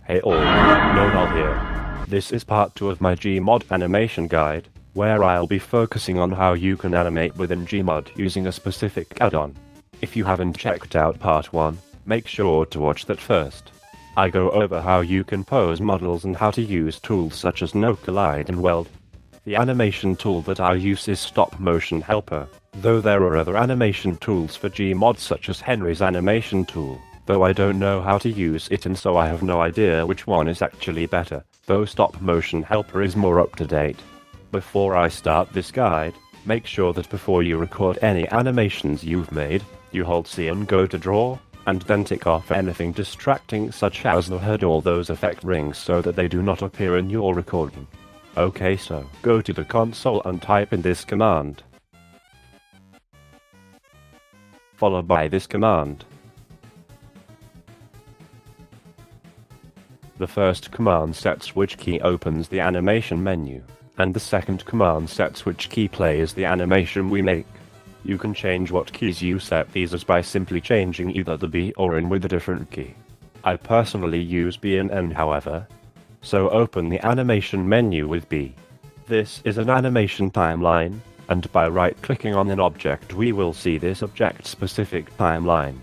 Hey all, Nonal here. This is part 2 of my Gmod animation guide, where I'll be focusing on how you can animate within Gmod using a specific add-on. If you haven't checked out part 1, make sure to watch that first. I go over how you can pose models and how to use tools such as No Collide and Weld. The animation tool that I use is Stop Motion Helper, though there are other animation tools for Gmod such as Henry's animation tool, though I don't know how to use it and so I have no idea which one is actually better, though Stop Motion Helper is more up to date. Before I start this guide, make sure that before you record any animations you've made, you hold C and go to draw, and then tick off anything distracting such as the HUD or those effect rings so that they do not appear in your recording. Okay, so go to the console and type in this command, followed by this command. The first command sets which key opens the animation menu, and the second command sets which key plays the animation we make. You can change what keys you set these as by simply changing either the B or N with a different key. I personally use B and N however. So open the animation menu with B. This is an animation timeline, and by right-clicking on an object we will see this object-specific timeline.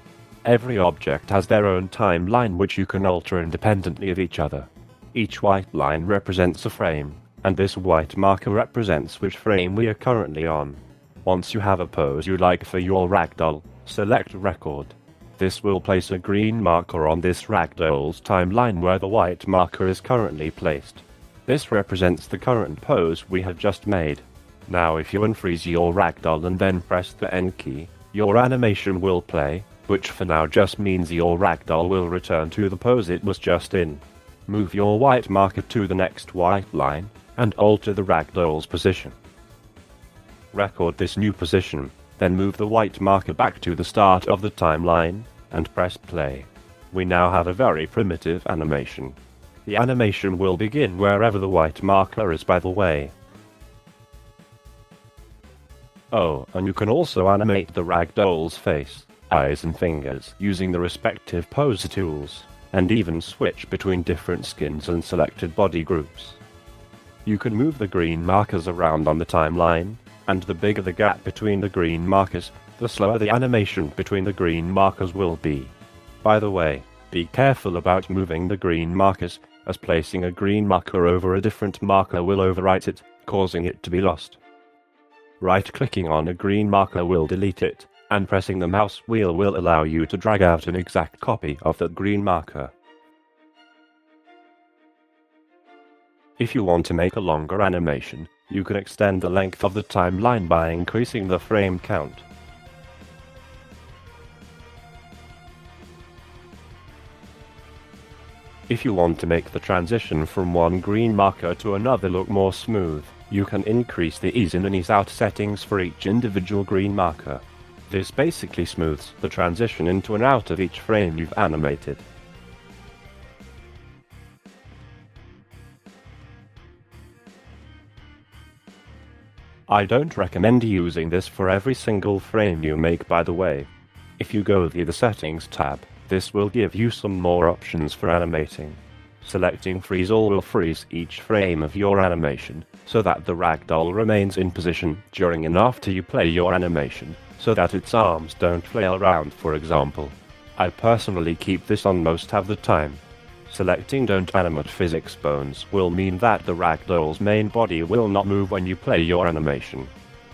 Every object has their own timeline which you can alter independently of each other. Each white line represents a frame, and this white marker represents which frame we are currently on. Once you have a pose you like for your ragdoll, select Record. This will place a green marker on this ragdoll's timeline where the white marker is currently placed. This represents the current pose we have just made. Now if you unfreeze your ragdoll and then press the N key, your animation will play, which for now just means your ragdoll will return to the pose it was just in. Move your white marker to the next white line, and alter the ragdoll's position. Record this new position, then move the white marker back to the start of the timeline, and press play. We now have a very primitive animation. The animation will begin wherever the white marker is, by the way. Oh, and you can also animate the ragdoll's face, eyes and fingers using the respective pose tools, and even switch between different skins and selected body groups. You can move the green markers around on the timeline, and the bigger the gap between the green markers, the slower the animation between the green markers will be. By the way, be careful about moving the green markers, as placing a green marker over a different marker will overwrite it, causing it to be lost. Right-clicking on a green marker will delete it, and pressing the mouse wheel will allow you to drag out an exact copy of that green marker. If you want to make a longer animation, you can extend the length of the timeline by increasing the frame count. If you want to make the transition from one green marker to another look more smooth, you can increase the ease in and ease out settings for each individual green marker. This basically smooths the transition into and out of each frame you've animated. I don't recommend using this for every single frame you make, by the way. If you go via the Settings tab, this will give you some more options for animating. Selecting Freeze All will freeze each frame of your animation, so that the ragdoll remains in position during and after you play your animation, so that its arms don't flail around, for example. I personally keep this on most of the time. Selecting Don't Animate Physics Bones will mean that the ragdoll's main body will not move when you play your animation.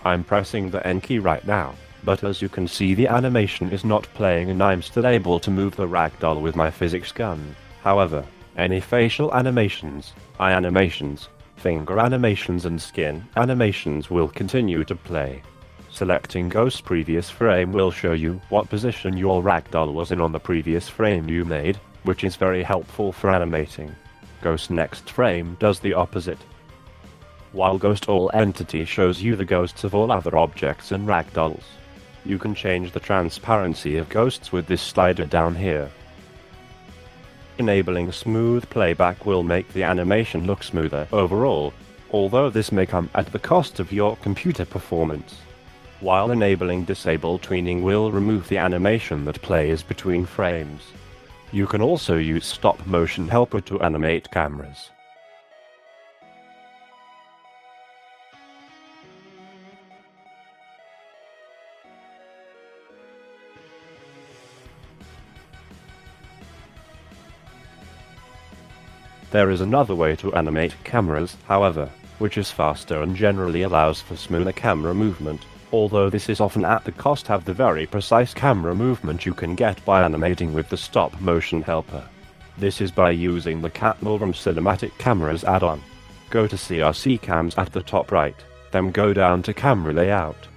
I'm pressing the N key right now, but as you can see the animation is not playing and I'm still able to move the ragdoll with my physics gun. However, any facial animations, eye animations, finger animations and skin animations will continue to play. Selecting Ghost Previous Frame will show you what position your ragdoll was in on the previous frame you made, which is very helpful for animating. Ghost Next Frame does the opposite. While Ghost All Entity shows you the ghosts of all other objects and ragdolls. You can change the transparency of ghosts with this slider down here. Enabling smooth playback will make the animation look smoother overall, although this may come at the cost of your computer performance. While enabling disable tweening will remove the animation that plays between frames. You can also use stop motion helper to animate cameras. There is another way to animate cameras, however, which is faster and generally allows for smoother camera movement, although this is often at the cost of the very precise camera movement you can get by animating with the stop motion helper. This is by using the Gmod from Cinematic Cameras add-on. Go to CRC Cams at the top right, then go down to Camera Layout.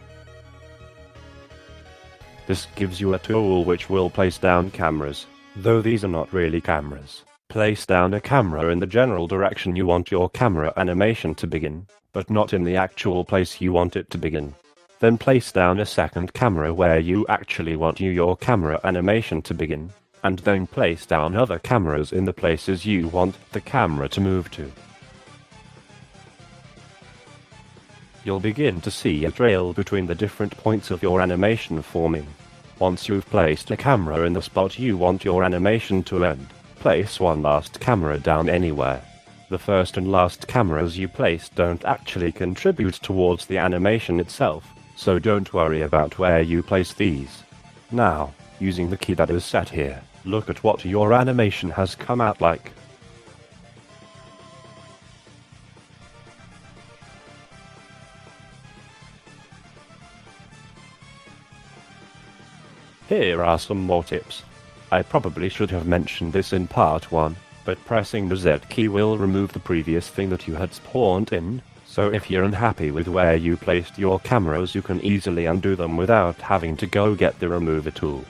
This gives you a tool which will place down cameras, though these are not really cameras. Place down a camera in the general direction you want your camera animation to begin, but not in the actual place you want it to begin. Then place down a second camera where you actually want your camera animation to begin, and then place down other cameras in the places you want the camera to move to. You'll begin to see a trail between the different points of your animation forming. Once you've placed a camera in the spot you want your animation to end, place one last camera down anywhere. The first and last cameras you place don't actually contribute towards the animation itself, so don't worry about where you place these. Now, using the key that is set here, look at what your animation has come out like. Here are some more tips. I probably should have mentioned this in part 1, but pressing the Z key will remove the previous thing that you had spawned in, so if you're unhappy with where you placed your cameras you can easily undo them without having to go get the remover tool.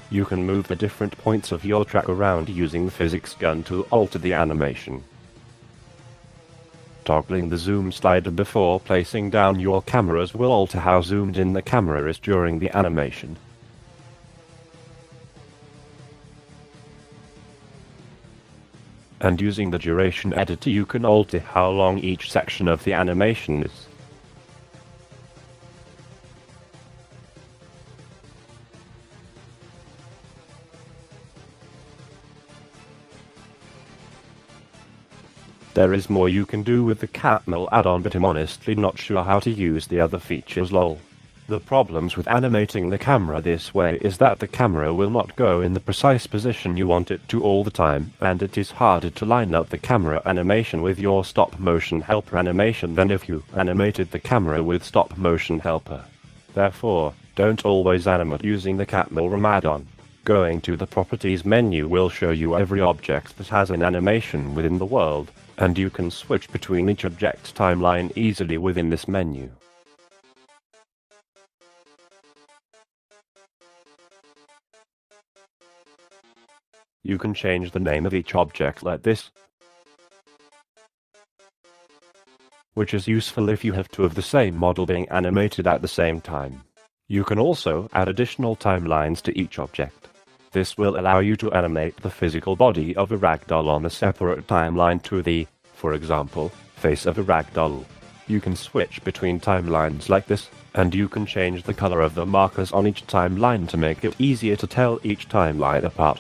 You can move the different points of your track around using the physics gun to alter the animation. Toggling the zoom slider before placing down your cameras will alter how zoomed in the camera is during the animation. And using the duration editor you can alter how long each section of the animation is. There is more you can do with the Gmod add-on, but I'm honestly not sure how to use the other features lol. The problems with animating the camera this way is that the camera will not go in the precise position you want it to all the time, and it is harder to line up the camera animation with your stop motion helper animation than if you animated the camera with stop motion helper. Therefore, don't always animate using the Gmod add-on. Going to the Properties menu will show you every object that has an animation within the world, and you can switch between each object timeline easily within this menu. You can change the name of each object like this, which is useful if you have two of the same model being animated at the same time. You can also add additional timelines to each object. This will allow you to animate the physical body of a ragdoll on a separate timeline to the, for example, face of a ragdoll. You can switch between timelines like this, and you can change the color of the markers on each timeline to make it easier to tell each timeline apart.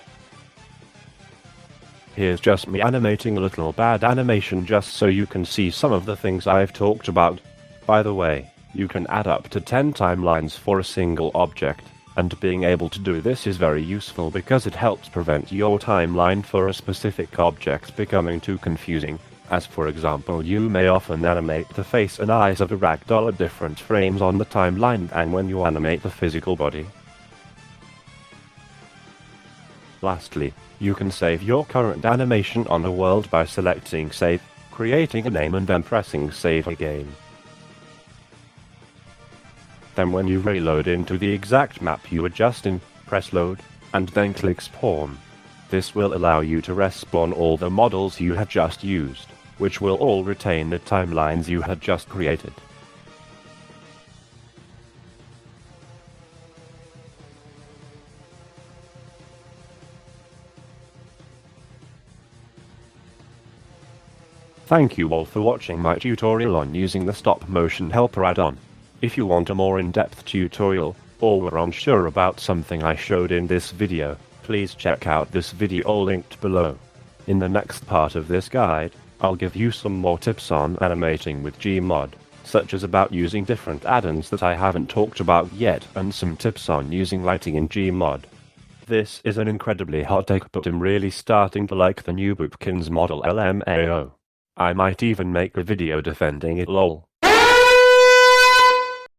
Here's just me animating a little bad animation just so you can see some of the things I've talked about. By the way, you can add up to 10 timelines for a single object. And being able to do this is very useful because it helps prevent your timeline for a specific object becoming too confusing, as for example you may often animate the face and eyes of a ragdoll at different frames on the timeline than when you animate the physical body. Lastly, you can save your current animation on a world by selecting Save, creating a name and then pressing Save again. Then when you reload into the exact map you were just in, press Load, and then click Spawn. This will allow you to respawn all the models you have just used, which will all retain the timelines you had just created. Thank you all for watching my tutorial on using the stop motion helper add-on. If you want a more in-depth tutorial, or were unsure about something I showed in this video, please check out this video linked below. In the next part of this guide, I'll give you some more tips on animating with Gmod, such as about using different add-ons that I haven't talked about yet, and some tips on using lighting in Gmod. This is an incredibly hot take, but I'm really starting to like the new Boopkins model LMAO. I might even make a video defending it lol.